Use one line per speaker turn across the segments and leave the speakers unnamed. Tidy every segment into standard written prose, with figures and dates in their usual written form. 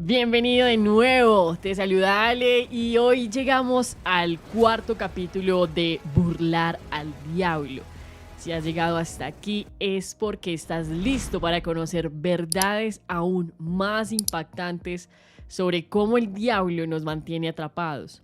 Bienvenido de nuevo, te saluda Ale y hoy llegamos al cuarto capítulo de Burlar al Diablo. Si has llegado hasta aquí es porque estás listo para conocer verdades aún más impactantes sobre cómo el diablo nos mantiene atrapados.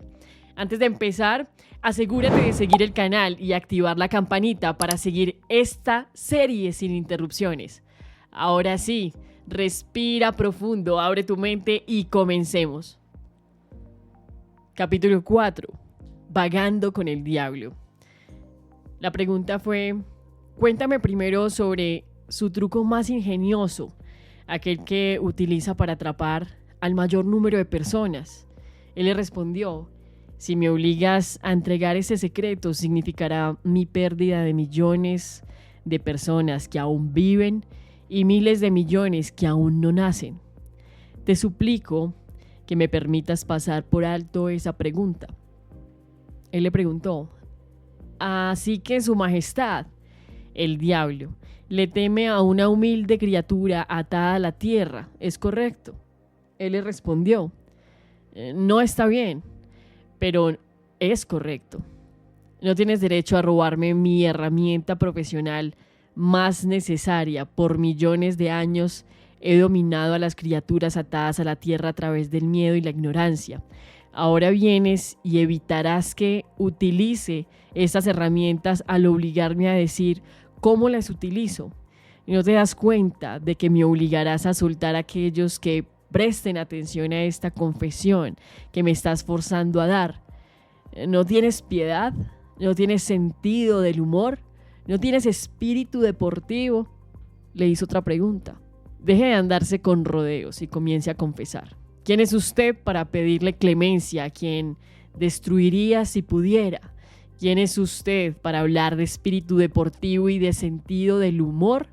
Antes de empezar, asegúrate de seguir el canal y activar la campanita para seguir esta serie sin interrupciones. Ahora sí, respira profundo, abre tu mente y comencemos. Capítulo 4. Vagando con el diablo. La pregunta fue, cuéntame primero sobre su truco más ingenioso, aquel que utiliza para atrapar al mayor número de personas. Él le respondió, si me obligas a entregar ese secreto significará mi pérdida de millones de personas que aún viven y miles de millones que aún no nacen. Te suplico que me permitas pasar por alto esa pregunta. Él le preguntó, así que su majestad, el diablo, le teme a una humilde criatura atada a la tierra, ¿es correcto? Él le respondió, no está bien, pero es correcto. No tienes derecho a robarme mi herramienta profesional más necesaria. Por millones de años he dominado a las criaturas atadas a la tierra a través del miedo y la ignorancia. Ahora vienes y evitarás que utilice estas herramientas al obligarme a decir cómo las utilizo. Y no te das cuenta de que me obligarás a soltar a aquellos que presten atención a esta confesión que me estás forzando a dar. ¿No tienes piedad? ¿No tienes sentido del humor? ¿No tienes espíritu deportivo? Le hizo otra pregunta. Deje de andarse con rodeos y comience a confesar. ¿Quién es usted para pedirle clemencia a quien destruiría si pudiera? ¿Quién es usted para hablar de espíritu deportivo y de sentido del humor?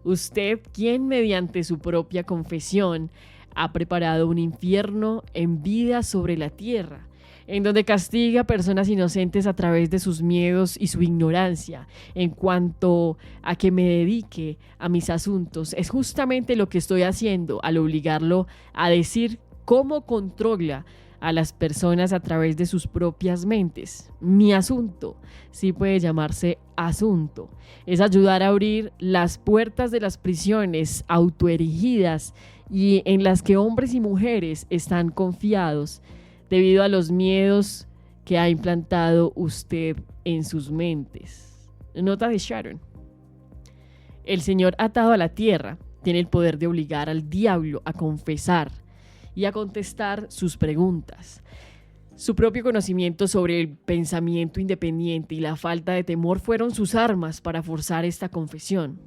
Usted, quien mediante su propia confesión ha preparado un infierno en vida sobre la tierra, en donde castiga a personas inocentes a través de sus miedos y su ignorancia. En cuanto a que me dedique a mis asuntos, es justamente lo que estoy haciendo al obligarlo a decir cómo controla a las personas a través de sus propias mentes. Mi asunto, sí puede llamarse asunto, es ayudar a abrir las puertas de las prisiones autoerigidas y en las que hombres y mujeres están confiados debido a los miedos que ha implantado usted en sus mentes. Nota de Sharon. El Señor atado a la tierra tiene el poder de obligar al diablo a confesar y a contestar sus preguntas. Su propio conocimiento sobre el pensamiento independiente y la falta de temor fueron sus armas para forzar esta confesión.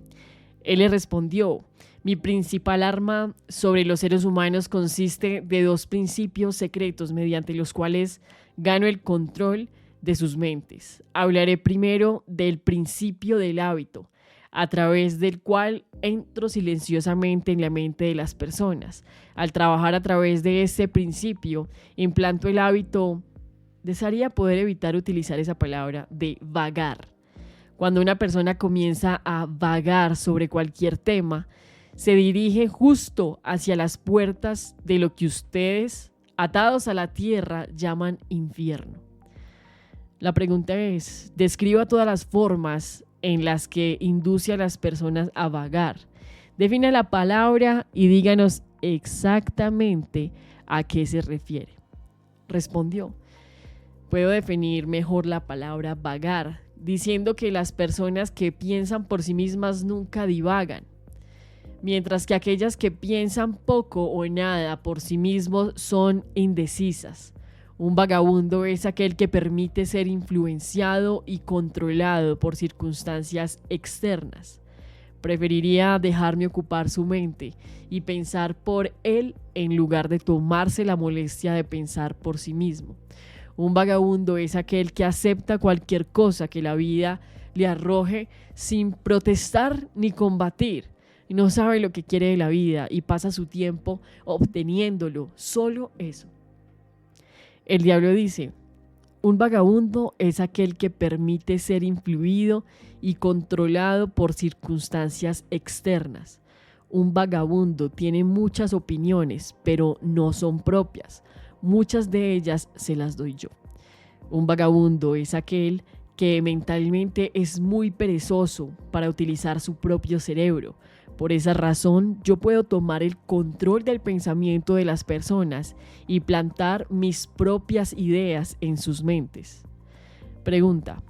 Él le respondió, mi principal arma sobre los seres humanos consiste de dos principios secretos mediante los cuales gano el control de sus mentes. Hablaré primero del principio del hábito, a través del cual entro silenciosamente en la mente de las personas. Al trabajar a través de este principio, implanto el hábito, desearía poder evitar utilizar esa palabra, de vagar. Cuando una persona comienza a vagar sobre cualquier tema, se dirige justo hacia las puertas de lo que ustedes, atados a la tierra, llaman infierno. La pregunta es, describa todas las formas en las que induce a las personas a vagar. Defina la palabra y díganos exactamente a qué se refiere. Respondió, puedo definir mejor la palabra vagar, diciendo que las personas que piensan por sí mismas nunca divagan, mientras que aquellas que piensan poco o nada por sí mismos son indecisas. Un vagabundo es aquel que permite ser influenciado y controlado por circunstancias externas. Preferiría dejarme ocupar su mente y pensar por él en lugar de tomarse la molestia de pensar por sí mismo. Un vagabundo es aquel que acepta cualquier cosa que la vida le arroje sin protestar ni combatir. No sabe lo que quiere de la vida y pasa su tiempo obteniéndolo, solo eso. El diablo dice, un vagabundo es aquel que permite ser influido y controlado por circunstancias externas. Un vagabundo tiene muchas opiniones, pero no son propias. Muchas de ellas se las doy yo. Un vagabundo es aquel que mentalmente es muy perezoso para utilizar su propio cerebro. Por esa razón, yo puedo tomar el control del pensamiento de las personas y plantar mis propias ideas en sus mentes. Pregunta: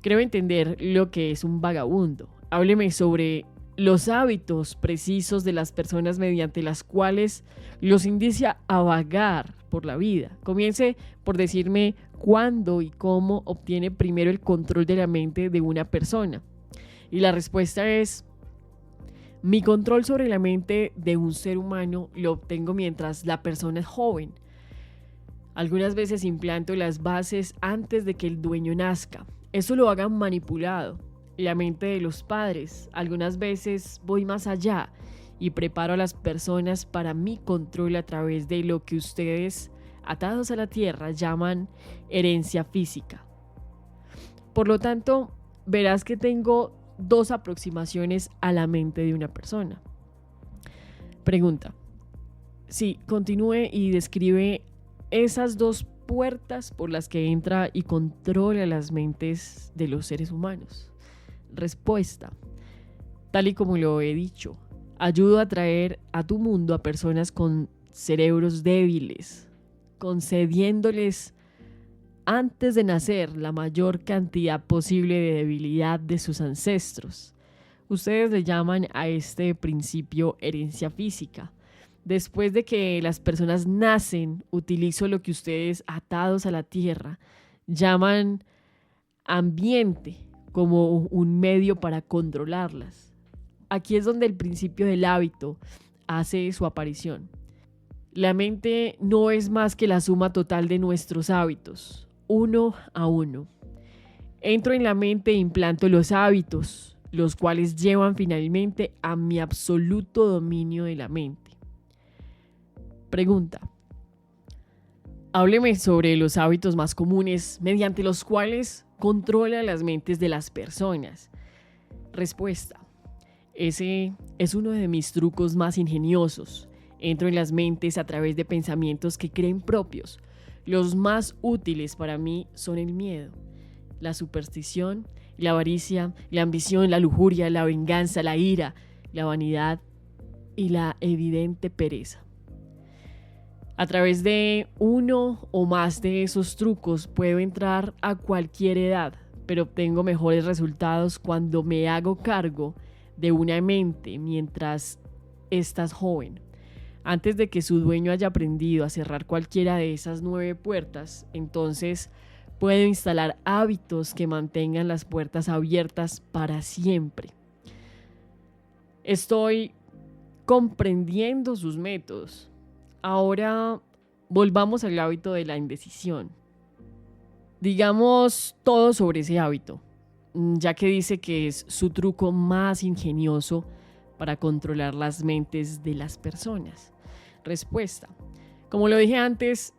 creo entender lo que es un vagabundo. Hábleme sobre los hábitos precisos de las personas mediante las cuales los indicia a vagar por la vida. Comience por decirme cuándo y cómo obtiene primero el control de la mente de una persona. Y la respuesta es: mi control sobre la mente de un ser humano lo obtengo mientras la persona es joven. Algunas veces implanto las bases antes de que el dueño nazca. Eso lo hagan manipulado. La mente de los padres. Algunas veces voy más allá y preparo a las personas para mi control a través de lo que ustedes, atados a la tierra, llaman herencia física. Por lo tanto, verás que tengo dos aproximaciones a la mente de una persona. Pregunta: sí, continúe y describe esas dos puertas por las que entra y controla las mentes de los seres humanos. Respuesta: tal y como lo he dicho, ayudo a traer a tu mundo a personas con cerebros débiles, concediéndoles antes de nacer la mayor cantidad posible de debilidad de sus ancestros. Ustedes le llaman a este principio herencia física. Después de que las personas nacen, utilizo lo que ustedes, atados a la tierra, llaman ambiente como un medio para controlarlas. Aquí es donde el principio del hábito hace su aparición. La mente no es más que la suma total de nuestros hábitos, uno a uno. Entro en la mente e implanto los hábitos, los cuales llevan finalmente a mi absoluto dominio de la mente. Pregunta: hábleme sobre los hábitos más comunes mediante los cuales controla las mentes de las personas. Respuesta: ese es uno de mis trucos más ingeniosos. Entro en las mentes a través de pensamientos que creen propios. Los más útiles para mí son el miedo, la superstición, la avaricia, la ambición, la lujuria, la venganza, la ira, la vanidad y la evidente pereza. A través de uno o más de esos trucos puedo entrar a cualquier edad, pero obtengo mejores resultados cuando me hago cargo de una mente mientras estás joven. Antes de que su dueño haya aprendido a cerrar cualquiera de esas 9 puertas, entonces puedo instalar hábitos que mantengan las puertas abiertas para siempre. Estoy comprendiendo sus métodos. Ahora volvamos al hábito de la indecisión. Digamos todo sobre ese hábito, ya que dice que es su truco más ingenioso para controlar las mentes de las personas. Respuesta: como lo dije antes,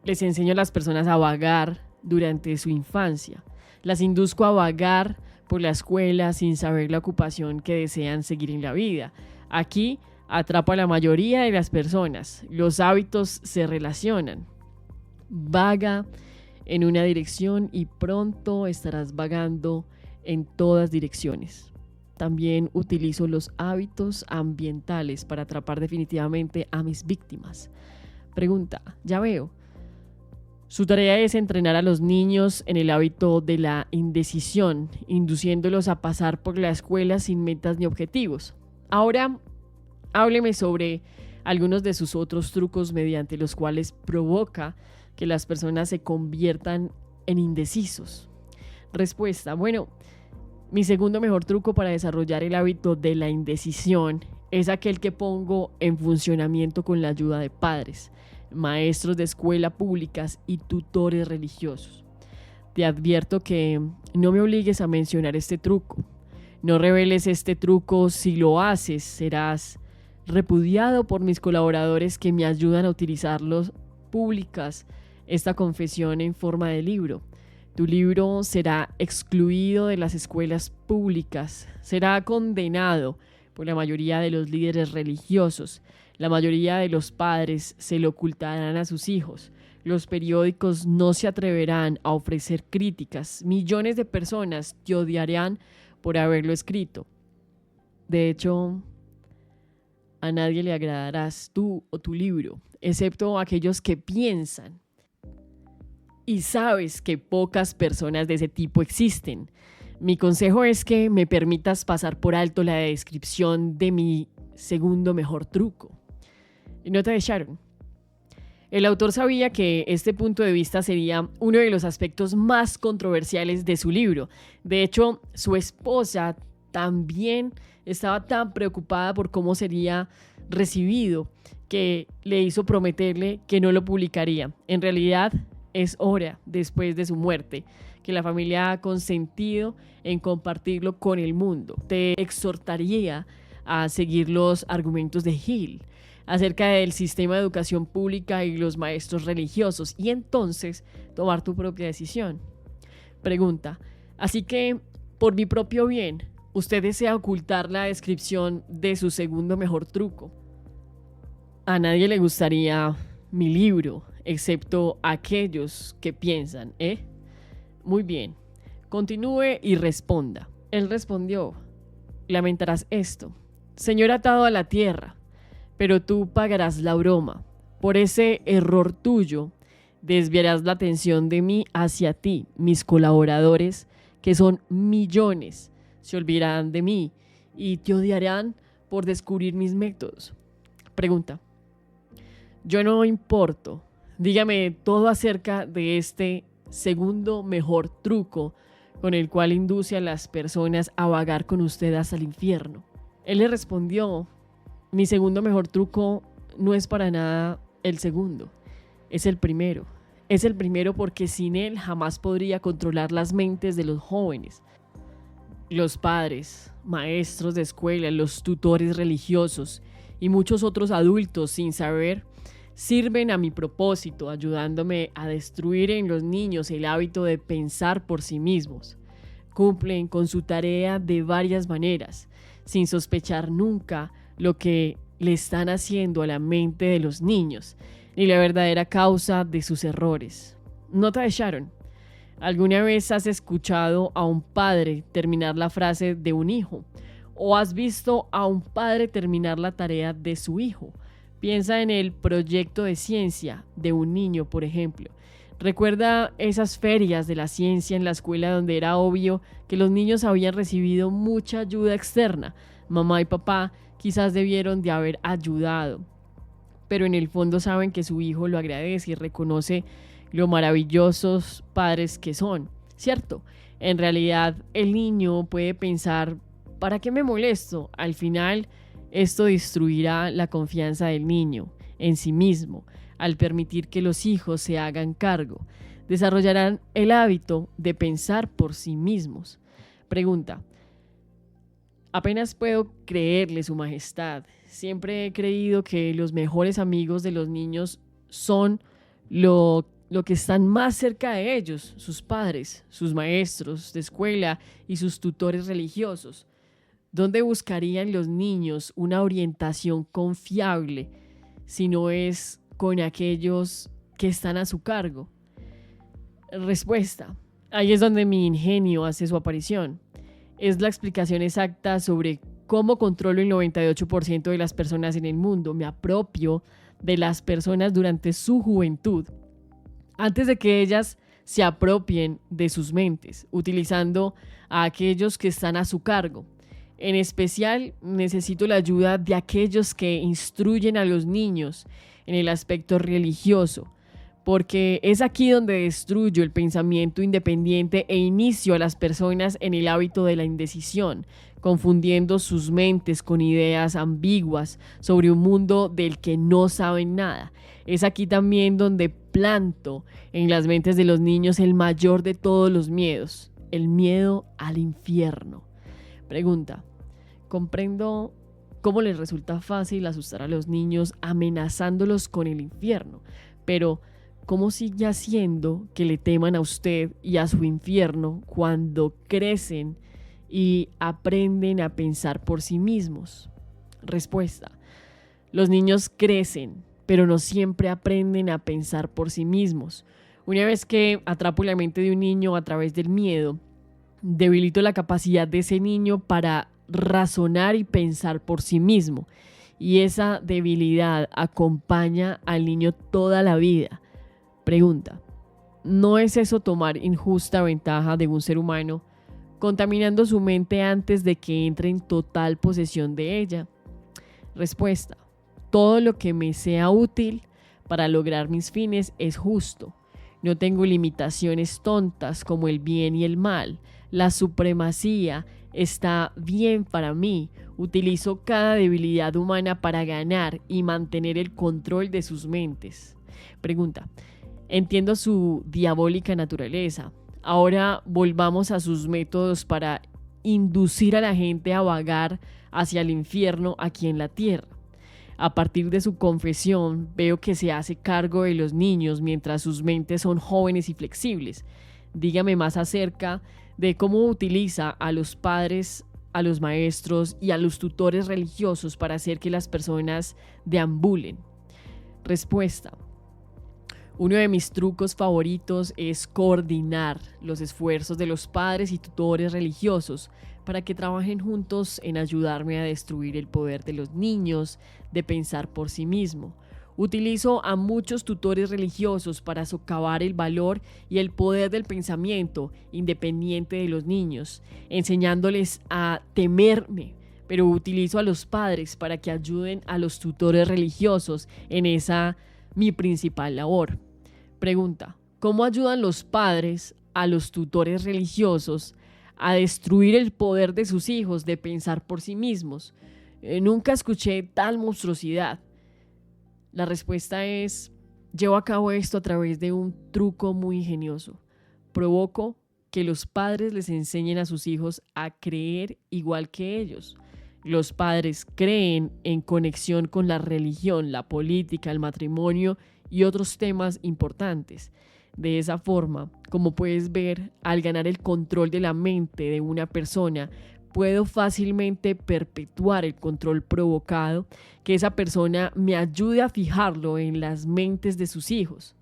les enseño a las personas a vagar durante su infancia. Las induzco a vagar por la escuela sin saber la ocupación que desean seguir en la vida. Aquí atrapo a la mayoría de las personas. Los hábitos se relacionan. Vaga en una dirección y pronto estarás vagando en todas direcciones. También utilizo los hábitos ambientales para atrapar definitivamente a mis víctimas. Pregunta: ya veo. Su tarea es entrenar a los niños en el hábito de la indecisión, induciéndolos a pasar por la escuela sin metas ni objetivos. Ahora, hábleme sobre algunos de sus otros trucos mediante los cuales provoca que las personas se conviertan en indecisos. Respuesta: bueno, mi segundo mejor truco para desarrollar el hábito de la indecisión es aquel que pongo en funcionamiento con la ayuda de padres, maestros de escuela públicas y tutores religiosos. Te advierto que no me obligues a mencionar este truco. No reveles este truco. Si lo haces, serás repudiado por mis colaboradores que me ayudan a utilizarlos. Publicas esta confesión en forma de libro. Tu libro será excluido de las escuelas públicas, será condenado por la mayoría de los líderes religiosos. La mayoría de los padres se lo ocultarán a sus hijos. Los periódicos no se atreverán a ofrecer críticas. Millones de personas te odiarán por haberlo escrito. De hecho, a nadie le agradarás tú o tu libro, excepto aquellos que piensan. Y sabes que pocas personas de ese tipo existen. Mi consejo es que me permitas pasar por alto la descripción de mi segundo mejor truco. Nota de Sharon. El autor sabía que este punto de vista sería uno de los aspectos más controversiales de su libro. De hecho, su esposa también estaba tan preocupada por cómo sería recibido que le hizo prometerle que no lo publicaría. En realidad, es hora, después de su muerte, que la familia ha consentido en compartirlo con el mundo. Te exhortaría a seguir los argumentos de Hill acerca del sistema de educación pública y los maestros religiosos y entonces tomar tu propia decisión. Pregunta: así que, por mi propio bien, ¿usted desea ocultar la descripción de su segundo mejor truco? A nadie le gustaría mi libro, excepto aquellos que piensan, ¿eh? Muy bien, continúe y responda. Él respondió: lamentarás esto, Señor atado a la tierra, pero tú pagarás la broma. Por ese error tuyo, desviarás la atención de mí hacia ti. Mis colaboradores, que son millones, se olvidarán de mí y te odiarán por descubrir mis métodos. Pregunta: yo no importo. Dígame todo acerca de este segundo mejor truco con el cual induce a las personas a vagar con usted hasta el infierno. Él le respondió: mi segundo mejor truco no es para nada el segundo, es el primero. Es el primero porque sin él jamás podría controlar las mentes de los jóvenes. Los padres, maestros de escuela, los tutores religiosos y muchos otros adultos sin saber sirven a mi propósito, ayudándome a destruir en los niños el hábito de pensar por sí mismos. Cumplen con su tarea de varias maneras, sin sospechar nunca lo que le están haciendo a la mente de los niños, ni la verdadera causa de sus errores. Nota de Sharon. ¿Alguna vez has escuchado a un padre terminar la frase de un hijo? ¿O has visto a un padre terminar la tarea de su hijo? Piensa en el proyecto de ciencia de un niño, por ejemplo. Recuerda esas ferias de la ciencia en la escuela donde era obvio que los niños habían recibido mucha ayuda externa. Mamá y papá quizás debieron de haber ayudado, pero en el fondo saben que su hijo lo agradece y reconoce lo maravillosos padres que son, ¿cierto? En realidad, el niño puede pensar: ¿para qué me molesto? Al final, esto destruirá la confianza del niño en sí mismo al permitir que los hijos se hagan cargo. Desarrollarán el hábito de pensar por sí mismos. Pregunta: apenas puedo creerle, Su Majestad. Siempre he creído que los mejores amigos de los niños son lo que están más cerca de ellos, sus padres, sus maestros de escuela y sus tutores religiosos. ¿Dónde buscarían los niños una orientación confiable si no es con aquellos que están a su cargo? Respuesta: ahí es donde mi ingenio hace su aparición. Es la explicación exacta sobre cómo controlo el 98% de las personas en el mundo. Me apropio de las personas durante su juventud, antes de que ellas se apropien de sus mentes, utilizando a aquellos que están a su cargo. En especial, necesito la ayuda de aquellos que instruyen a los niños en el aspecto religioso, porque es aquí donde destruyo el pensamiento independiente e inicio a las personas en el hábito de la indecisión, confundiendo sus mentes con ideas ambiguas sobre un mundo del que no saben nada. Es aquí también donde planto en las mentes de los niños el mayor de todos los miedos, el miedo al infierno. Pregunta: comprendo cómo les resulta fácil asustar a los niños amenazándolos con el infierno, pero ¿cómo sigue haciendo que le teman a usted y a su infierno cuando crecen y aprenden a pensar por sí mismos? Respuesta: los niños crecen, pero no siempre aprenden a pensar por sí mismos. Una vez que atrapo la mente de un niño a través del miedo, debilito la capacidad de ese niño para razonar y pensar por sí mismo. Y esa debilidad acompaña al niño toda la vida. Pregunta: ¿no es eso tomar injusta ventaja de un ser humano, contaminando su mente antes de que entre en total posesión de ella? Respuesta: todo lo que me sea útil para lograr mis fines es justo. No tengo limitaciones tontas como el bien y el mal. La supremacía está bien para mí. Utilizo cada debilidad humana para ganar y mantener el control de sus mentes. Pregunta: entiendo su diabólica naturaleza. Ahora volvamos a sus métodos para inducir a la gente a vagar hacia el infierno aquí en la tierra. A partir de su confesión, veo que se hace cargo de los niños mientras sus mentes son jóvenes y flexibles. Dígame más acerca de cómo utiliza a los padres, a los maestros y a los tutores religiosos para hacer que las personas deambulen. Respuesta: uno de mis trucos favoritos es coordinar los esfuerzos de los padres y tutores religiosos para que trabajen juntos en ayudarme a destruir el poder de los niños de pensar por sí mismo. Utilizo a muchos tutores religiosos para socavar el valor y el poder del pensamiento independiente de los niños, enseñándoles a temerme, pero utilizo a los padres para que ayuden a los tutores religiosos en esa mi principal labor. Pregunta: ¿cómo ayudan los padres a los tutores religiosos a destruir el poder de sus hijos de pensar por sí mismos? Nunca escuché tal monstruosidad. La respuesta es: llevo a cabo esto a través de un truco muy ingenioso. Provoco que los padres les enseñen a sus hijos a creer igual que ellos. Los padres creen en conexión con la religión, la política, el matrimonio y otros temas importantes. De esa forma, como puedes ver, al ganar el control de la mente de una persona, puedo fácilmente perpetuar el control provocado, que esa persona me ayude a fijarlo en las mentes de sus hijos.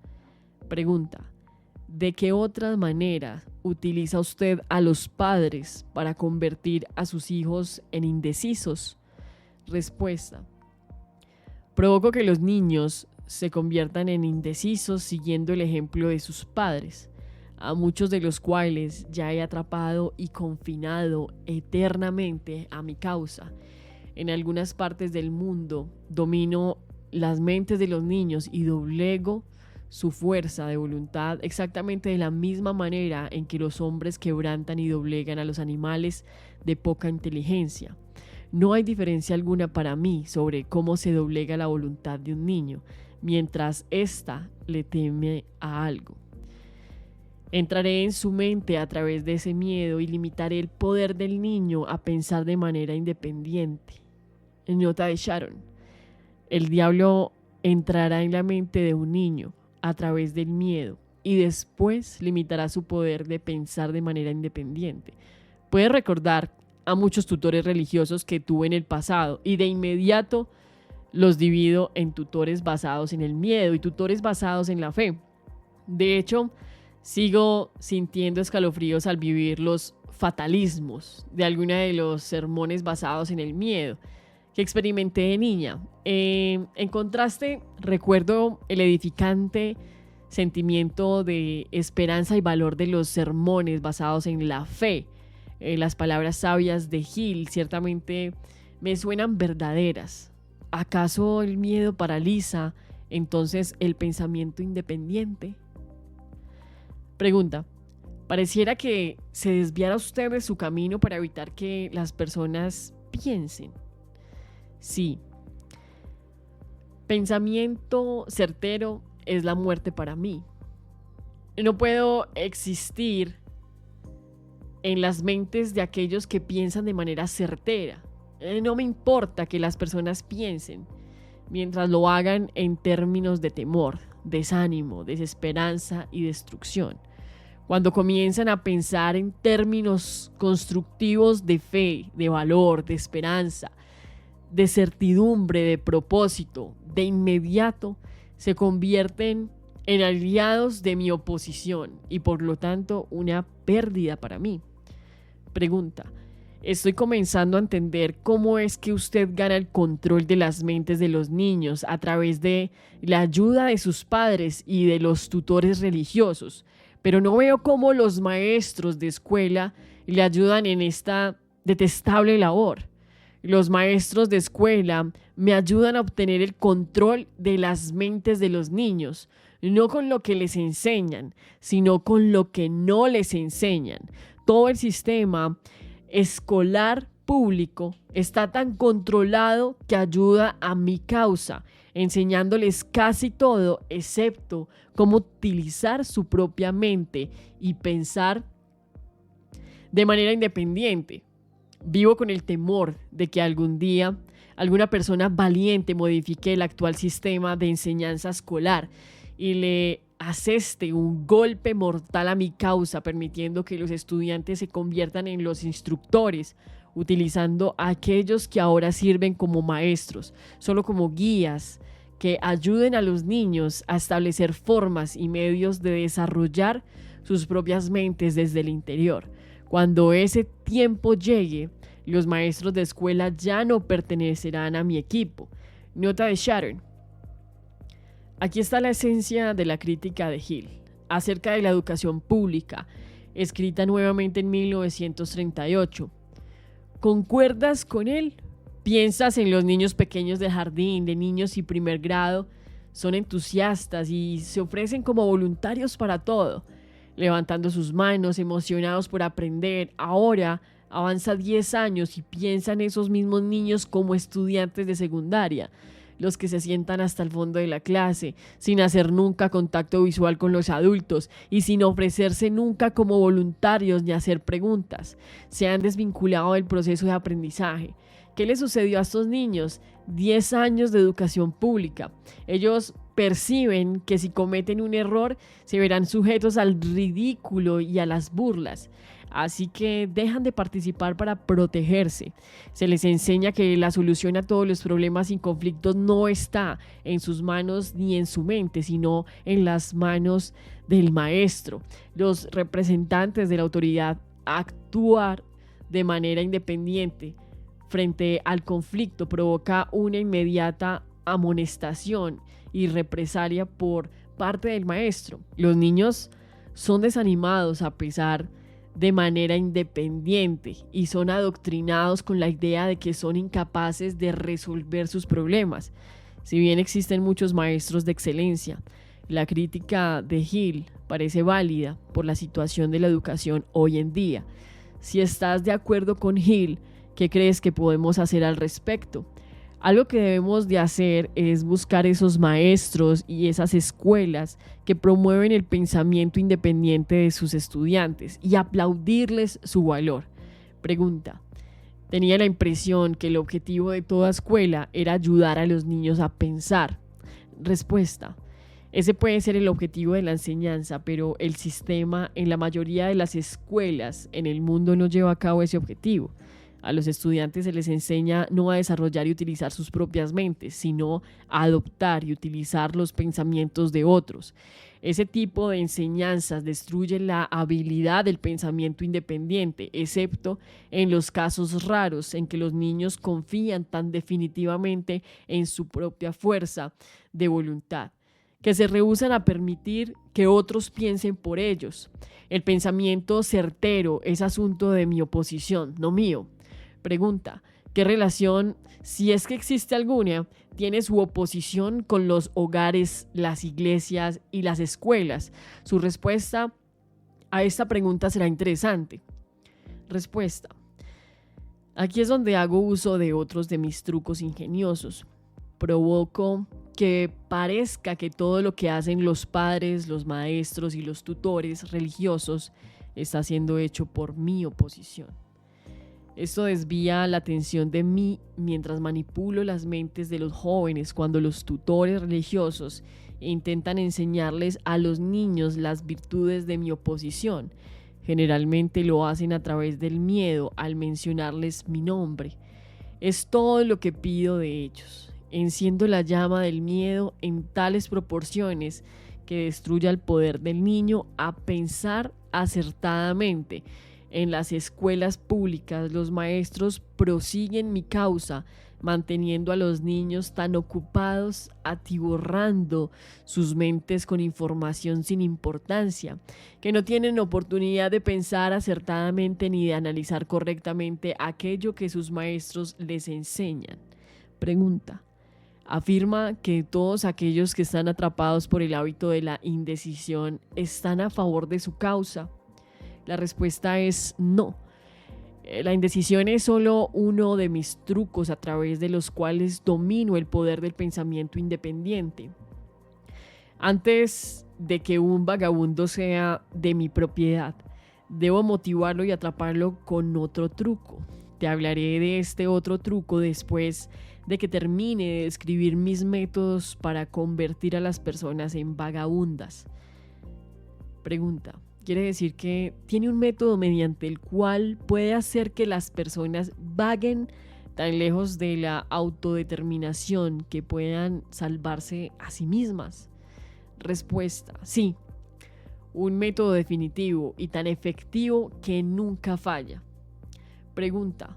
Pregunta: ¿de qué otras maneras utiliza usted a los padres para convertir a sus hijos en indecisos? Respuesta: provoco que los niños se conviertan en indecisos siguiendo el ejemplo de sus padres, a muchos de los cuales ya he atrapado y confinado eternamente a mi causa. En algunas partes del mundo domino las mentes de los niños y doblego su fuerza de voluntad exactamente de la misma manera en que los hombres quebrantan y doblegan a los animales de poca inteligencia. No hay diferencia alguna para mí sobre cómo se doblega la voluntad de un niño, mientras ésta le teme a algo. Entraré en su mente a través de ese miedo y limitaré el poder del niño a pensar de manera independiente. En nota de Sharon: el diablo entrará en la mente de un niño a través del miedo y después limitará su poder de pensar de manera independiente. Puede recordar a muchos tutores religiosos que tuve en el pasado y de inmediato los divido en tutores basados en el miedo y tutores basados en la fe. De hecho, sigo sintiendo escalofríos al vivir los fatalismos de alguna de los sermones basados en el miedo que experimenté de niña. En contraste, recuerdo el edificante sentimiento de esperanza y valor de los sermones basados en la fe. Las palabras sabias de Hill ciertamente me suenan verdaderas. ¿Acaso el miedo paraliza entonces el pensamiento independiente? Pregunta: pareciera que se desviara usted de su camino para evitar que las personas piensen. Sí. Pensamiento certero es la muerte para mí. No puedo existir en las mentes de aquellos que piensan de manera certera. No me importa que las personas piensen, mientras lo hagan en términos de temor, desánimo, desesperanza y destrucción. cuando comienzan a pensar en términos constructivos de fe, de valor, de esperanza, de certidumbre, de propósito, de inmediato se convierten en aliados de mi oposición y por lo tanto una pérdida para mí. Pregunta: estoy comenzando a entender cómo es que usted gana el control de las mentes de los niños a través de la ayuda de sus padres y de los tutores religiosos, pero no veo cómo los maestros de escuela le ayudan en esta detestable labor. Los maestros de escuela me ayudan a obtener el control de las mentes de los niños, no con lo que les enseñan, sino con lo que no les enseñan. Todo el sistema escolar público está tan controlado que ayuda a mi causa, enseñándoles casi todo excepto cómo utilizar su propia mente y pensar de manera independiente. Vivo con el temor de que algún día alguna persona valiente modifique el actual sistema de enseñanza escolar y le aseste un golpe mortal a mi causa, permitiendo que los estudiantes se conviertan en los instructores, utilizando a aquellos que ahora sirven como maestros, solo como guías que ayuden a los niños a establecer formas y medios de desarrollar sus propias mentes desde el interior. Cuando ese tiempo llegue, los maestros de escuela ya no pertenecerán a mi equipo. Nota de Sharon. Aquí está la esencia de la crítica de Hill acerca de la educación pública, escrita nuevamente en 1938. ¿Concuerdas con él? ¿Piensas en los niños pequeños del jardín, de niños y primer grado? Son entusiastas y se ofrecen como voluntarios para todo, levantando sus manos, emocionados por aprender. Ahora avanza 10 años y piensa en esos mismos niños como estudiantes de secundaria, los que se sientan hasta el fondo de la clase, sin hacer nunca contacto visual con los adultos y sin ofrecerse nunca como voluntarios ni hacer preguntas. Se han desvinculado del proceso de aprendizaje. ¿Qué le sucedió a estos niños? 10 años de educación pública. Ellos perciben que si cometen un error se verán sujetos al ridículo y a las burlas. Así que dejan de participar para protegerse. Se les enseña que la solución a todos los problemas y conflictos no está en sus manos ni en su mente, sino en las manos del maestro. Los representantes de la autoridad actuar de manera independiente frente al conflicto provoca una inmediata amonestación y represalia por parte del maestro. Los niños son desanimados a pesar de manera independiente y son adoctrinados con la idea de que son incapaces de resolver sus problemas. Si bien existen muchos maestros de excelencia, la crítica de Hill parece válida por la situación de la educación hoy en día. Si estás de acuerdo con Hill, ¿qué crees que podemos hacer al respecto? Algo que debemos de hacer es buscar esos maestros y esas escuelas que promueven el pensamiento independiente de sus estudiantes y aplaudirles su valor. Pregunta: tenía la impresión que el objetivo de toda escuela era ayudar a los niños a pensar. Respuesta: ese puede ser el objetivo de la enseñanza, pero el sistema en la mayoría de las escuelas en el mundo no lleva a cabo ese objetivo. A los estudiantes se les enseña no a desarrollar y utilizar sus propias mentes, sino a adoptar y utilizar los pensamientos de otros. Ese tipo de enseñanzas destruye la habilidad del pensamiento independiente, excepto en los casos raros en que los niños confían tan definitivamente en su propia fuerza de voluntad, que se rehúsan a permitir que otros piensen por ellos. El pensamiento certero es asunto de mi oposición, no mío. Pregunta: ¿qué relación, si es que existe alguna, tiene su oposición con los hogares, las iglesias y las escuelas? Su respuesta a esta pregunta será interesante. Respuesta: aquí es donde hago uso de otros de mis trucos ingeniosos. Provoco que parezca que todo lo que hacen los padres, los maestros y los tutores religiosos está siendo hecho por mi oposición. Esto desvía la atención de mí mientras manipulo las mentes de los jóvenes cuando los tutores religiosos e intentan enseñarles a los niños las virtudes de mi oposición. Generalmente lo hacen a través del miedo al mencionarles mi nombre. Es todo lo que pido de ellos. Enciendo la llama del miedo en tales proporciones que destruya el poder del niño a pensar acertadamente. En las escuelas públicas los maestros prosiguen mi causa, manteniendo a los niños tan ocupados, atiborrando sus mentes con información sin importancia, que no tienen oportunidad de pensar acertadamente ni de analizar correctamente aquello que sus maestros les enseñan. Pregunta. Afirma que todos aquellos que están atrapados por el hábito de la indecisión están a favor de su causa. La respuesta es no. La indecisión es solo uno de mis trucos a través de los cuales domino el poder del pensamiento independiente. Antes de que un vagabundo sea de mi propiedad, debo motivarlo y atraparlo con otro truco. Te hablaré de este otro truco después de que termine de describir mis métodos para convertir a las personas en vagabundas. Pregunta. Quiere decir que tiene un método mediante el cual puede hacer que las personas vaguen tan lejos de la autodeterminación que puedan salvarse a sí mismas. Respuesta. Sí. Un método definitivo y tan efectivo que nunca falla. Pregunta.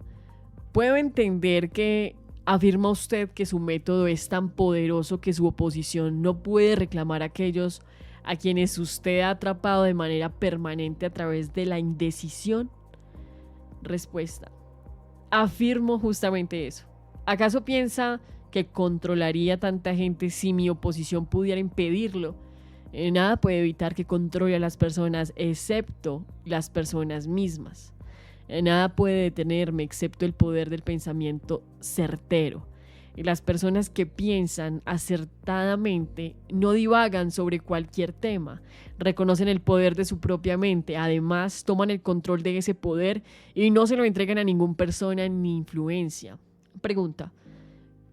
¿Puedo entender que afirma usted que su método es tan poderoso que su oposición no puede reclamar a aquellos a quienes usted ha atrapado de manera permanente a través de la indecisión? Respuesta. Afirmo justamente eso. ¿Acaso piensa que controlaría tanta gente si mi oposición pudiera impedirlo? Nada puede evitar que controle a las personas excepto las personas mismas. Nada puede detenerme excepto el poder del pensamiento certero. Y las personas que piensan acertadamente no divagan sobre cualquier tema, reconocen el poder de su propia mente, además toman el control de ese poder y no se lo entregan a ninguna persona ni influencia. Pregunta.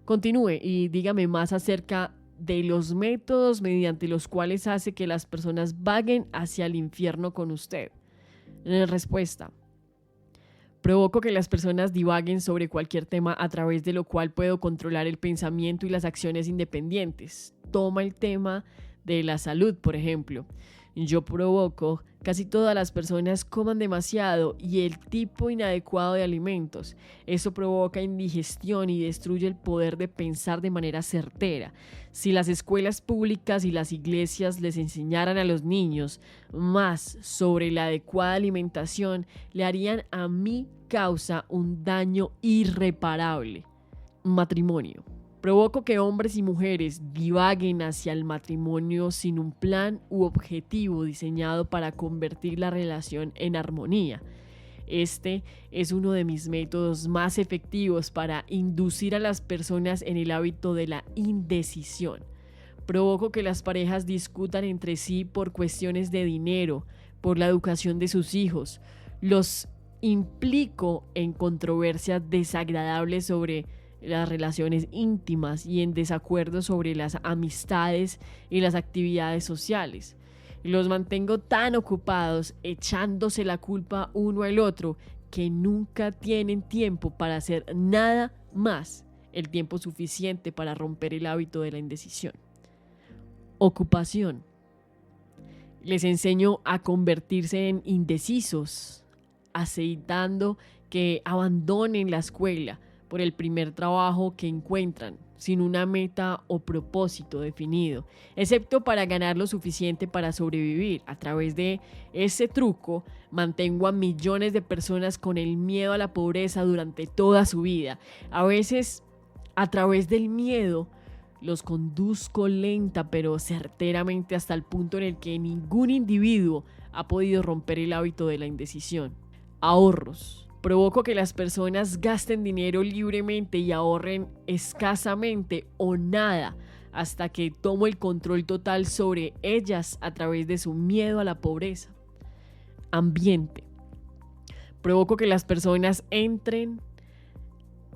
Continúe y dígame más acerca de los métodos mediante los cuales hace que las personas vaguen hacia el infierno con usted. Respuesta. Provoco que las personas divaguen sobre cualquier tema a través de lo cual puedo controlar el pensamiento y las acciones independientes. Toma el tema de la salud, por ejemplo. Yo provoco casi todas las personas coman demasiado y el tipo inadecuado de alimentos. Eso provoca indigestión y destruye el poder de pensar de manera certera. Si las escuelas públicas y las iglesias les enseñaran a los niños más sobre la adecuada alimentación, le harían a mi causa un daño irreparable. Matrimonio. Provoco que hombres y mujeres divaguen hacia el matrimonio sin un plan u objetivo diseñado para convertir la relación en armonía. Este es uno de mis métodos más efectivos para inducir a las personas en el hábito de la indecisión. Provoco que las parejas discutan entre sí por cuestiones de dinero, por la educación de sus hijos. Los implico en controversias desagradables sobre las relaciones íntimas y en desacuerdo sobre las amistades y las actividades sociales. Los mantengo tan ocupados echándose la culpa uno al otro que nunca tienen tiempo para hacer nada más, el tiempo suficiente para romper el hábito de la indecisión. Ocupación. Les enseño a convertirse en indecisos, aceitando que abandonen la escuela por el primer trabajo que encuentran, sin una meta o propósito definido, excepto para ganar lo suficiente para sobrevivir. A través de ese truco, mantengo a millones de personas con el miedo a la pobreza durante toda su vida. A veces, a través del miedo, los conduzco lenta pero certeramente hasta el punto en el que ningún individuo ha podido romper el hábito de la indecisión. Ahorros. Provoco que las personas gasten dinero libremente y ahorren escasamente o nada hasta que tomo el control total sobre ellas a través de su miedo a la pobreza. Ambiente. Provoco que las personas entren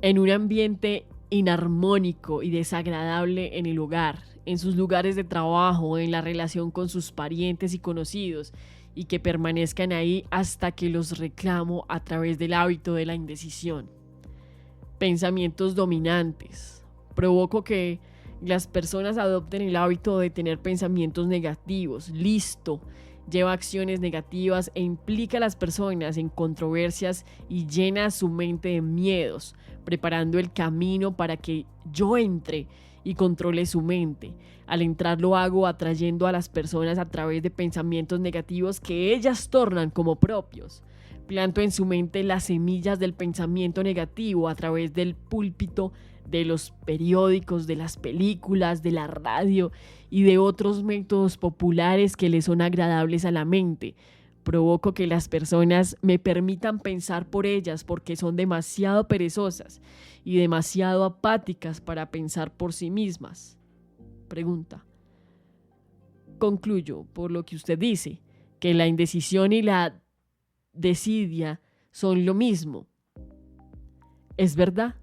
en un ambiente inarmónico y desagradable en el hogar en sus lugares de trabajo, en la relación con sus parientes y conocidos, y que permanezcan ahí hasta que los reclamo a través del hábito de la indecisión. Pensamientos dominantes. Provoco que las personas adopten el hábito de tener pensamientos negativos. Listo. Lleva acciones negativas e implica a las personas en controversias y llena su mente de miedos, preparando el camino para que yo entre y controle su mente. Al entrar lo hago atrayendo a las personas a través de pensamientos negativos que ellas tornan como propios. Planto en su mente las semillas del pensamiento negativo a través del púlpito, de los periódicos, de las películas, de la radio y de otros métodos populares que les son agradables a la mente. Provoco que las personas me permitan pensar por ellas porque son demasiado perezosas y demasiado apáticas para pensar por sí mismas. Pregunta. Concluyo por lo que usted dice, que la indecisión y la desidia son lo mismo. ¿Es verdad?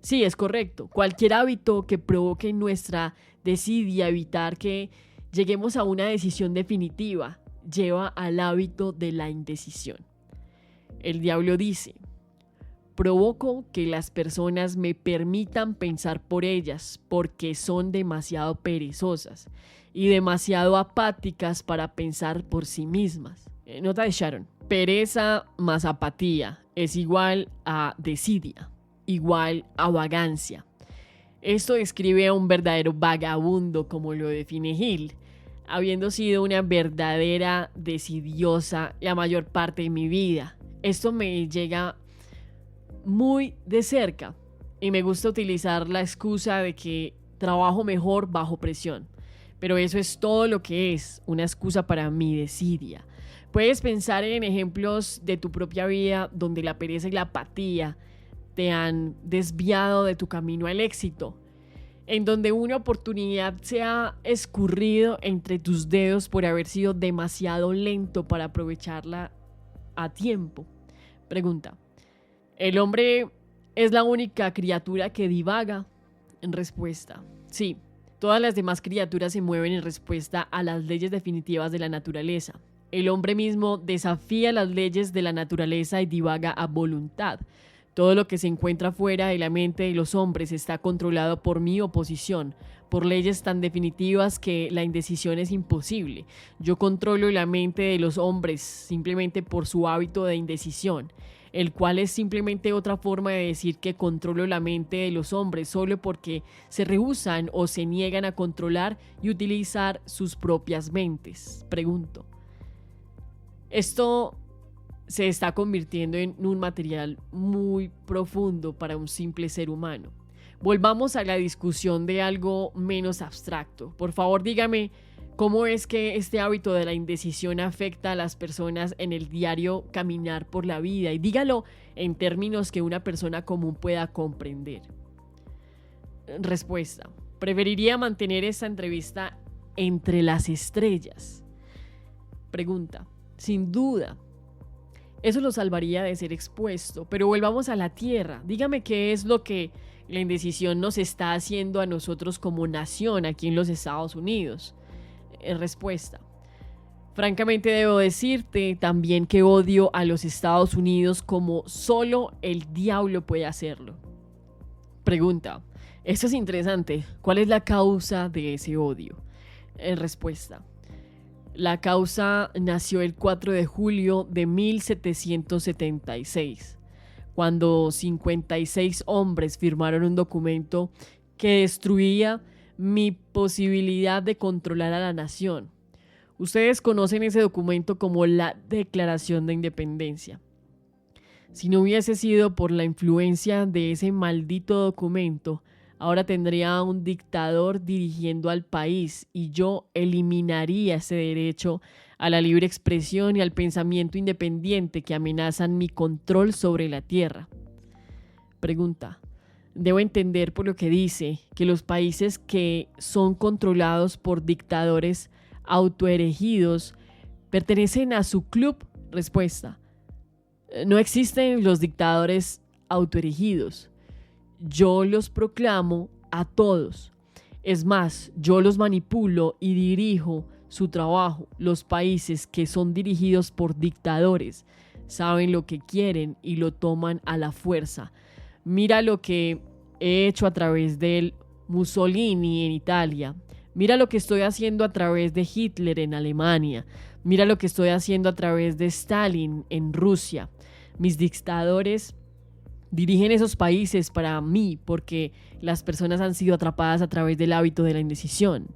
Sí, es correcto. Cualquier hábito que provoque en nuestra desidia evitar que lleguemos a una decisión definitiva lleva al hábito de la indecisión. El diablo dice: provoco que las personas me permitan pensar por ellas porque son demasiado perezosas y demasiado apáticas para pensar por sí mismas. Nota de Sharon: pereza más apatía es igual a desidia, igual a vagancia. Esto describe a un verdadero vagabundo, como lo define Hill, habiendo sido una verdadera desidiosa la mayor parte de mi vida. Esto me llega muy de cerca y me gusta utilizar la excusa de que trabajo mejor bajo presión. Pero eso es todo lo que es una excusa para mi desidia. Puedes pensar en ejemplos de tu propia vida donde la pereza y la apatía te han desviado de tu camino al éxito, en donde una oportunidad se ha escurrido entre tus dedos por haber sido demasiado lento para aprovecharla a tiempo. Pregunta: ¿el hombre es la única criatura que divaga? En respuesta: sí, todas las demás criaturas se mueven en respuesta a las leyes definitivas de la naturaleza. El hombre mismo desafía las leyes de la naturaleza y divaga a voluntad. Todo lo que se encuentra fuera de la mente de los hombres está controlado por mi oposición, por leyes tan definitivas que la indecisión es imposible. Yo controlo la mente de los hombres simplemente por su hábito de indecisión, el cual es simplemente otra forma de decir que controlo la mente de los hombres solo porque se rehúsan o se niegan a controlar y utilizar sus propias mentes. Pregunto: ¿esto se está convirtiendo en un material muy profundo para un simple ser humano? Volvamos a la discusión de algo menos abstracto. Por favor, dígame cómo es que este hábito de la indecisión afecta a las personas en el diario caminar por la vida, y dígalo en términos que una persona común pueda comprender. Respuesta: preferiría mantener esta entrevista entre las estrellas. Pregunta: sin duda. Eso lo salvaría de ser expuesto, pero volvamos a la tierra. Dígame qué es lo que la indecisión nos está haciendo a nosotros como nación aquí en los Estados Unidos. Respuesta: francamente debo decirte también que odio a los Estados Unidos como solo el diablo puede hacerlo. Pregunta: esto es interesante. ¿Cuál es la causa de ese odio? Respuesta: la causa nació el 4 de julio de 1776, cuando 56 hombres firmaron un documento que destruía mi posibilidad de controlar a la nación. Ustedes conocen ese documento como la Declaración de Independencia. Si no hubiese sido por la influencia de ese maldito documento, ahora tendría un dictador dirigiendo al país y yo eliminaría ese derecho a la libre expresión y al pensamiento independiente que amenazan mi control sobre la tierra. Pregunta: debo entender por lo que dice que los países que son controlados por dictadores autoerigidos pertenecen a su club. Respuesta: no existen los dictadores autoerigidos. Yo los proclamo a todos. Es más, yo los manipulo y dirijo su trabajo. Los países que son dirigidos por dictadores saben lo que quieren y lo toman a la fuerza. Mira lo que he hecho a través del Mussolini en Italia. Mira lo que estoy haciendo a través de Hitler en Alemania. Mira lo que estoy haciendo a través de Stalin en Rusia. Mis dictadores dirigen esos países para mí porque las personas han sido atrapadas a través del hábito de la indecisión.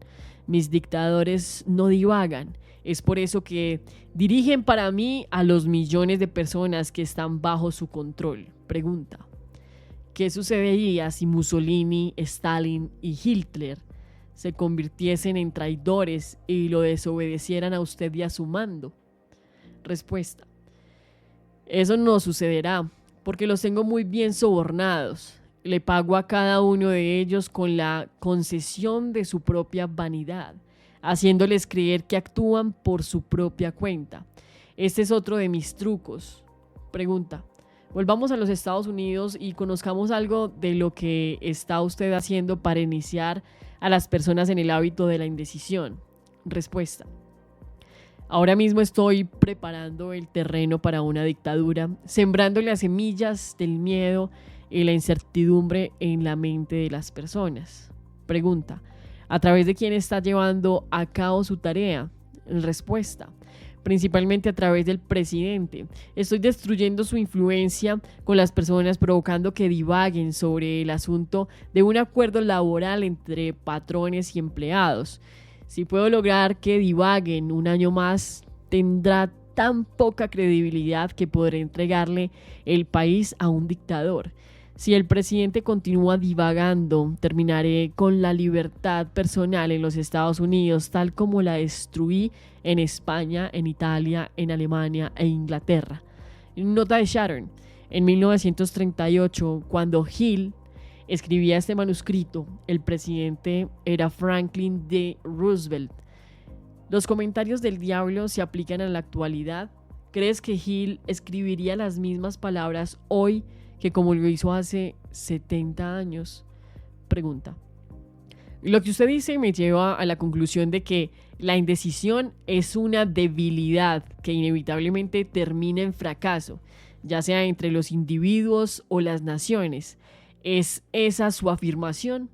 Mis dictadores no divagan. Es por eso que dirigen para mí a los millones de personas que están bajo su control. Pregunta: ¿qué sucedería si Mussolini, Stalin y Hitler se convirtiesen en traidores y lo desobedecieran a usted y a su mando? Respuesta: eso no sucederá, porque los tengo muy bien sobornados. Le pago a cada uno de ellos con la concesión de su propia vanidad, haciéndoles creer que actúan por su propia cuenta. Este es otro de mis trucos. Pregunta: volvamos a los Estados Unidos y conozcamos algo de lo que está usted haciendo para iniciar a las personas en el hábito de la indecisión. Respuesta: ahora mismo estoy preparando el terreno para una dictadura, sembrando las semillas del miedo y la incertidumbre en la mente de las personas. Pregunta: ¿a través de quién está llevando a cabo su tarea? Respuesta: principalmente a través del presidente. Estoy destruyendo su influencia con las personas, provocando que divaguen sobre el asunto de un acuerdo laboral entre patrones y empleados. Si puedo lograr que divaguen un año más, tendrá tan poca credibilidad que podré entregarle el país a un dictador. Si el presidente continúa divagando, terminaré con la libertad personal en los Estados Unidos, tal como la destruí en España, en Italia, en Alemania e Inglaterra. Nota de Sharon: en 1938, cuando Hill escribía este manuscrito, el presidente era Franklin D. Roosevelt. ¿Los comentarios del diablo se aplican a la actualidad? ¿Crees que Hill escribiría las mismas palabras hoy que como lo hizo hace 70 años? Pregunta. Lo que usted dice me lleva a la conclusión de que la indecisión es una debilidad que inevitablemente termina en fracaso, ya sea entre los individuos o las naciones. ¿Es esa su afirmación?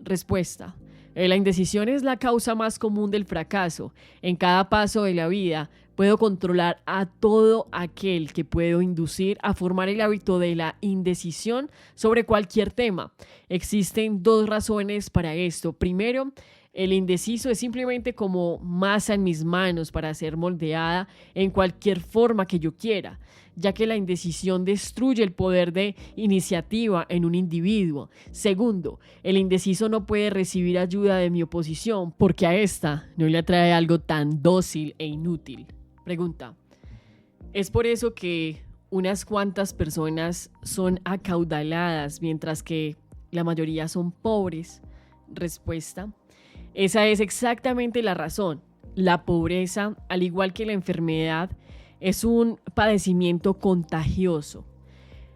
Respuesta: la indecisión es la causa más común del fracaso. En cada paso de la vida puedo controlar a todo aquel que puedo inducir a formar el hábito de la indecisión sobre cualquier tema. Existen dos razones para esto. Primero, el indeciso es simplemente como masa en mis manos para ser moldeada en cualquier forma que yo quiera, ya que la indecisión destruye el poder de iniciativa en un individuo. Segundo, el indeciso no puede recibir ayuda de mi oposición porque a esta no le atrae algo tan dócil e inútil. Pregunta: ¿es por eso que unas cuantas personas son acaudaladas mientras que la mayoría son pobres? Respuesta: esa es exactamente la razón. La pobreza, al igual que la enfermedad, es un padecimiento contagioso.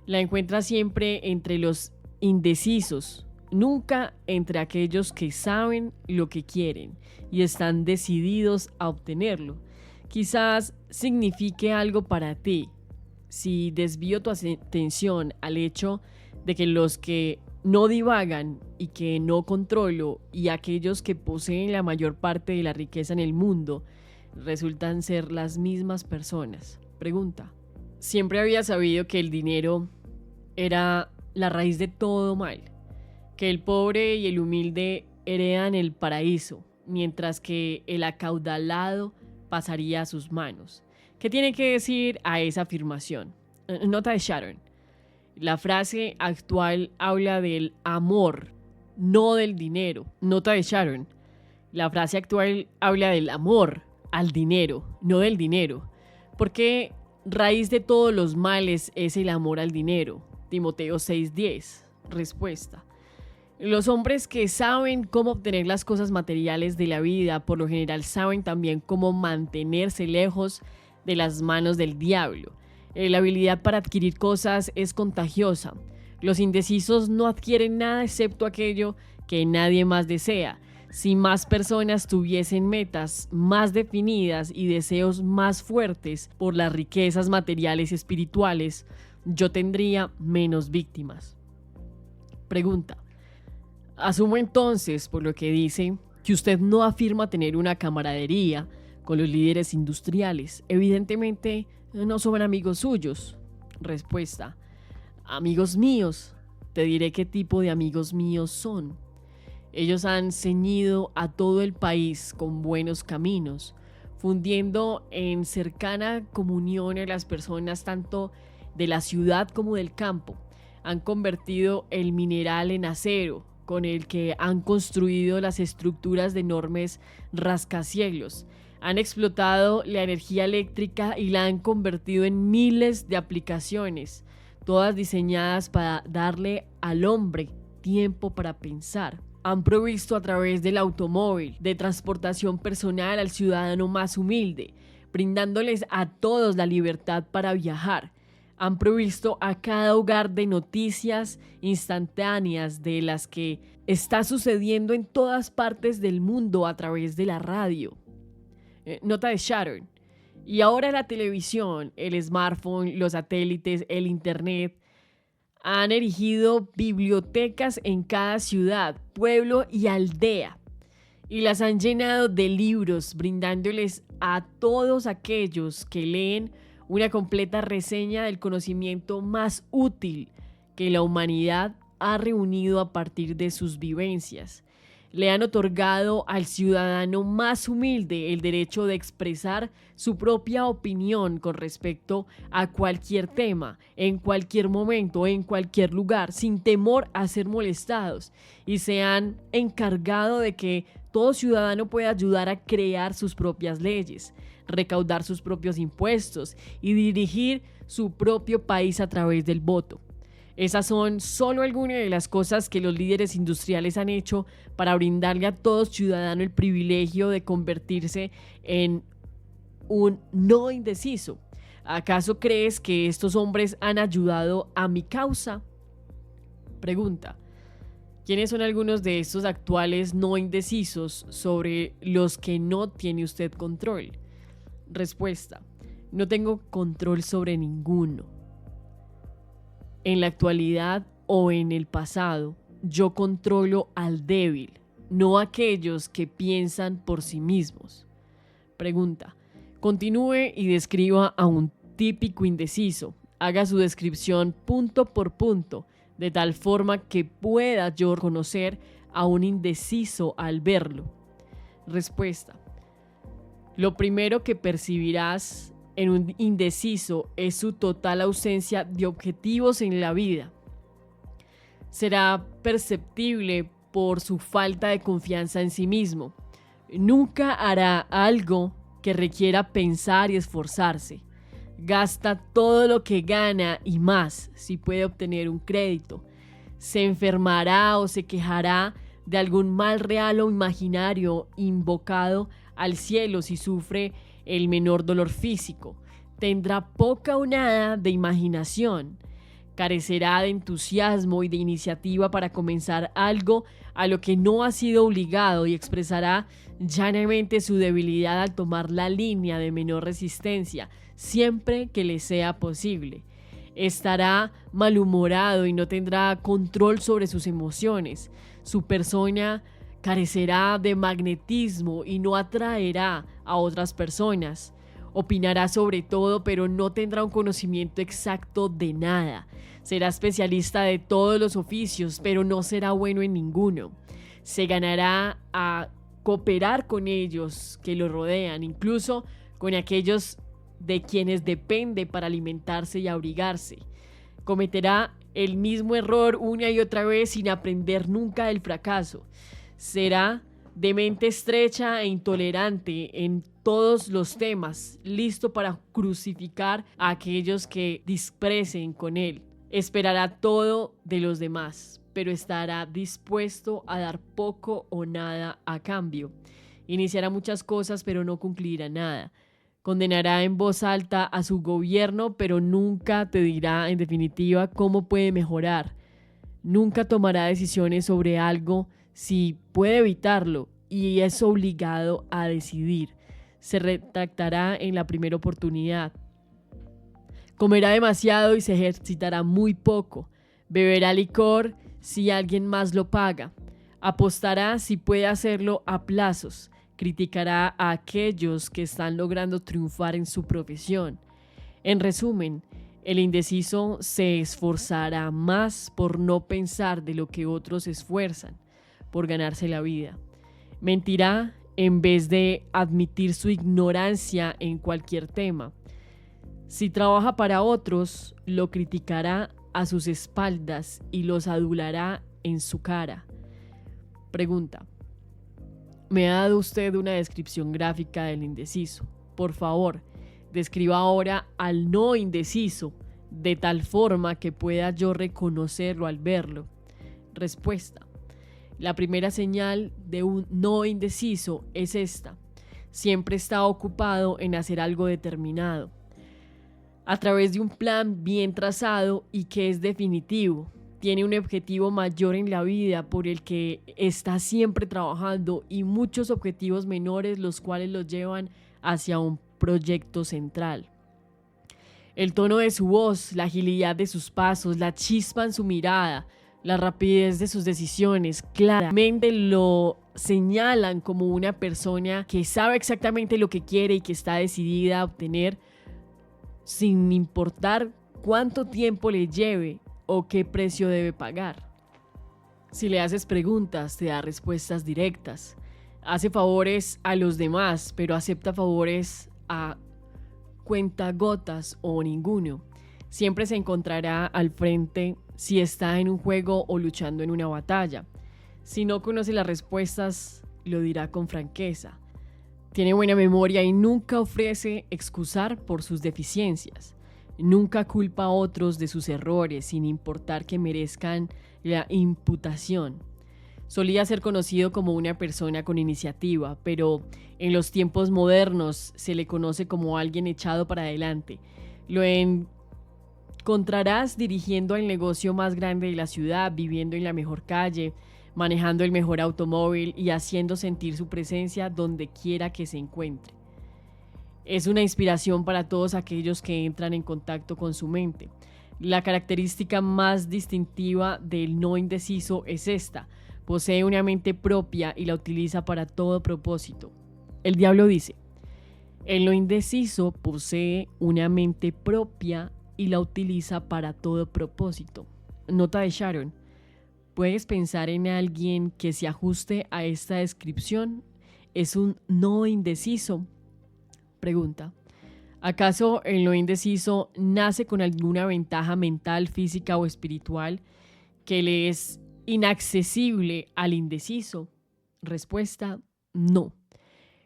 La encuentra siempre entre los indecisos, nunca entre aquellos que saben lo que quieren y están decididos a obtenerlo. Quizás signifique algo para ti si desvío tu atención al hecho de que los que no divagan y que no controlo y aquellos que poseen la mayor parte de la riqueza en el mundo resultan ser las mismas personas. Pregunta: siempre había sabido que el dinero era la raíz de todo mal, que el pobre y el humilde heredan el paraíso, mientras que el acaudalado pasaría a sus manos. ¿Qué tiene que decir a esa afirmación? Nota de Sharon: la frase actual habla del amor, no del dinero. Nota de Sharon: la frase actual habla del amor al dinero, no del dinero. ¿Por qué raíz de todos los males es el amor al dinero? Timoteo 6:10. Respuesta: los hombres que saben cómo obtener las cosas materiales de la vida, por lo general saben también cómo mantenerse lejos de las manos del diablo. La habilidad para adquirir cosas es contagiosa. Los indecisos no adquieren nada excepto aquello que nadie más desea. Si más personas tuviesen metas más definidas y deseos más fuertes por las riquezas materiales y espirituales, yo tendría menos víctimas. Pregunta. Asumo entonces, por lo que dice, que usted no afirma tener una camaradería con los líderes industriales. Evidentemente, no son amigos suyos. Respuesta. Amigos míos. Te diré qué tipo de amigos míos son. Ellos han ceñido a todo el país con buenos caminos, fundiendo en cercana comunión a las personas tanto de la ciudad como del campo. Han convertido el mineral en acero, con el que han construido las estructuras de enormes rascacielos. Han explotado la energía eléctrica y la han convertido en miles de aplicaciones, todas diseñadas para darle al hombre tiempo para pensar. Han provisto a través del automóvil de transportación personal al ciudadano más humilde, brindándoles a todos la libertad para viajar. Han provisto a cada hogar de noticias instantáneas de las que está sucediendo en todas partes del mundo a través de la radio. Nota de Sharon. Y ahora la televisión, el smartphone, los satélites, el internet han erigido bibliotecas en cada ciudad, pueblo y aldea, y las han llenado de libros, brindándoles a todos aquellos que leen una completa reseña del conocimiento más útil que la humanidad ha reunido a partir de sus vivencias. Le han otorgado al ciudadano más humilde el derecho de expresar su propia opinión con respecto a cualquier tema, en cualquier momento, en cualquier lugar, sin temor a ser molestados, y se han encargado de que todo ciudadano pueda ayudar a crear sus propias leyes, recaudar sus propios impuestos y dirigir su propio país a través del voto. Esas son solo algunas de las cosas que los líderes industriales han hecho para brindarle a todo ciudadano el privilegio de convertirse en un no indeciso. ¿Acaso crees que estos hombres han ayudado a mi causa? Pregunta. ¿Quiénes son algunos de estos actuales no indecisos sobre los que no tiene usted control? Respuesta. No tengo control sobre ninguno. En la actualidad o en el pasado, yo controlo al débil, no a aquellos que piensan por sí mismos. Pregunta. Continúe y describa a un típico indeciso. Haga su descripción punto por punto, de tal forma que pueda yo conocer a un indeciso al verlo. Respuesta. Lo primero que percibirás en un indeciso es su total ausencia de objetivos en la vida. Será perceptible por su falta de confianza en sí mismo. Nunca hará algo que requiera pensar y esforzarse. Gasta todo lo que gana y más si puede obtener un crédito. Se enfermará o se quejará de algún mal real o imaginario invocado al cielo si sufre el menor dolor físico. Tendrá poca o nada de imaginación. Carecerá de entusiasmo y de iniciativa para comenzar algo a lo que no ha sido obligado y expresará llanamente su debilidad al tomar la línea de menor resistencia siempre que le sea posible. Estará malhumorado y no tendrá control sobre sus emociones. Su persona carecerá de magnetismo y no atraerá a otras personas. Opinará sobre todo, pero no tendrá un conocimiento exacto de nada. Será especialista de todos los oficios, pero no será bueno en ninguno. Se ganará a cooperar con ellos que lo rodean, incluso con aquellos de quienes depende para alimentarse y abrigarse. Cometerá el mismo error una y otra vez sin aprender nunca del fracaso. Será de mente estrecha e intolerante en todos los temas, listo para crucificar a aquellos que disprecen con él. Esperará todo de los demás, pero estará dispuesto a dar poco o nada a cambio. Iniciará muchas cosas, pero no concluirá nada. Condenará en voz alta a su gobierno, pero nunca te dirá en definitiva cómo puede mejorar. Nunca tomará decisiones sobre algo Si puede evitarlo y es obligado a decidir, se retractará en la primera oportunidad. Comerá demasiado y se ejercitará muy poco. Beberá licor si alguien más lo paga. Apostará si puede hacerlo a plazos. Criticará a aquellos que están logrando triunfar en su profesión. En resumen, el indeciso se esforzará más por no pensar de lo que otros se esfuerzan, por ganarse la vida. Mentirá en vez de admitir su ignorancia en cualquier tema. Si trabaja para otros, lo criticará a sus espaldas y los adulará en su cara. Pregunta: ¿me ha dado usted una descripción gráfica del indeciso? Por favor, describa ahora al no indeciso de tal forma que pueda yo reconocerlo al verlo. Respuesta: la primera señal de un no indeciso es esta: siempre está ocupado en hacer algo determinado, a través de un plan bien trazado y que es definitivo. Tiene un objetivo mayor en la vida por el que está siempre trabajando y muchos objetivos menores los cuales lo llevan hacia un proyecto central. El tono de su voz, la agilidad de sus pasos, la chispa en su mirada, la rapidez de sus decisiones claramente lo señalan como una persona que sabe exactamente lo que quiere y que está decidida a obtener sin importar cuánto tiempo le lleve o qué precio debe pagar. Si le haces preguntas, te da respuestas directas. Hace favores a los demás, pero acepta favores a cuentagotas o ninguno. Siempre se encontrará al frente si está en un juego o luchando en una batalla. Si no conoce las respuestas, lo dirá con franqueza. Tiene buena memoria y nunca ofrece excusar por sus deficiencias. Nunca culpa a otros de sus errores, sin importar que merezcan la imputación. Solía ser conocido como una persona con iniciativa, pero en los tiempos modernos se le conoce como alguien echado para adelante. Lo encontrarás dirigiendo el negocio más grande de la ciudad, viviendo en la mejor calle, manejando el mejor automóvil y haciendo sentir su presencia donde quiera que se encuentre. Es una inspiración para todos aquellos que entran en contacto con su mente. La característica más distintiva del no indeciso es esta: posee una mente propia y la utiliza para todo propósito. El diablo dice: el no indeciso posee una mente propia y la utiliza para todo propósito. Nota de Sharon: ¿puedes pensar en alguien que se ajuste a esta descripción? ¿Es un no indeciso? Pregunta: ¿acaso el no indeciso nace con alguna ventaja mental, física o espiritual que le es inaccesible al indeciso? Respuesta: no.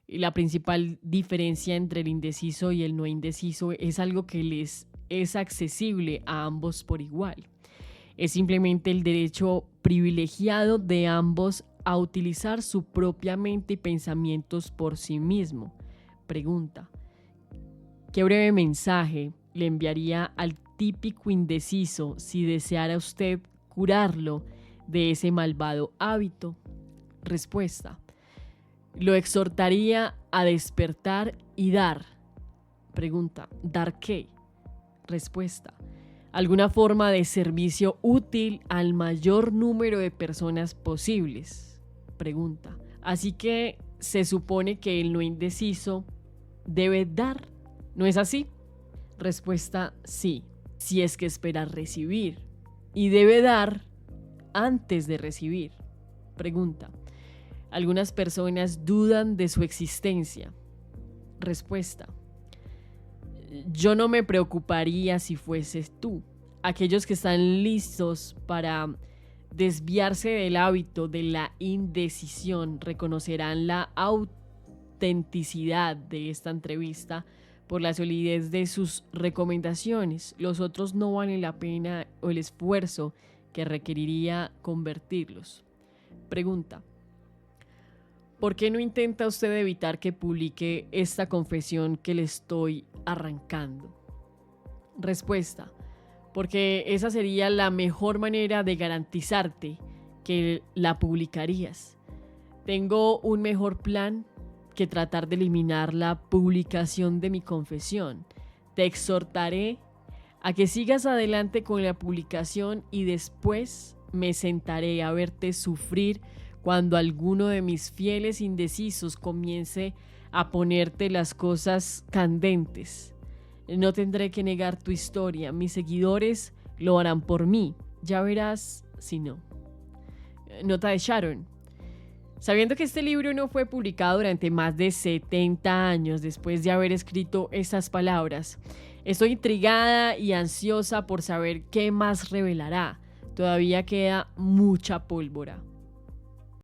Y la principal diferencia entre el indeciso y el no indeciso es algo que les es accesible a ambos por igual. Es simplemente el derecho privilegiado de ambos a utilizar su propia mente y pensamientos por sí mismo. Pregunta: ¿qué breve mensaje le enviaría al típico indeciso si deseara usted curarlo de ese malvado hábito? Respuesta: lo exhortaría a despertar y dar. Pregunta: ¿dar qué? Respuesta: alguna forma de servicio útil al mayor número de personas posibles. Pregunta: así que se supone que el no indeciso debe dar, ¿no es así? Respuesta: sí, si es que espera recibir, y debe dar antes de recibir. Pregunta: algunas personas dudan de su existencia. Respuesta: yo no me preocuparía si fueses tú. Aquellos que están listos para desviarse del hábito de la indecisión reconocerán la autenticidad de esta entrevista por la solidez de sus recomendaciones. Los otros no valen la pena o el esfuerzo que requeriría convertirlos. Pregunta: ¿por qué no intenta usted evitar que publique esta confesión que le estoy arrancando? Respuesta: porque esa sería la mejor manera de garantizarte que la publicarías. Tengo un mejor plan que tratar de eliminar la publicación de mi confesión. Te exhortaré a que sigas adelante con la publicación y después me sentaré a verte sufrir cuando alguno de mis fieles indecisos comience a ponerte las cosas candentes. No tendré que negar tu historia, mis seguidores lo harán por mí, ya verás si no. Nota de Sharon. Sabiendo que este libro no fue publicado durante más de 70 años después de haber escrito estas palabras, estoy intrigada y ansiosa por saber qué más revelará. Todavía queda mucha pólvora.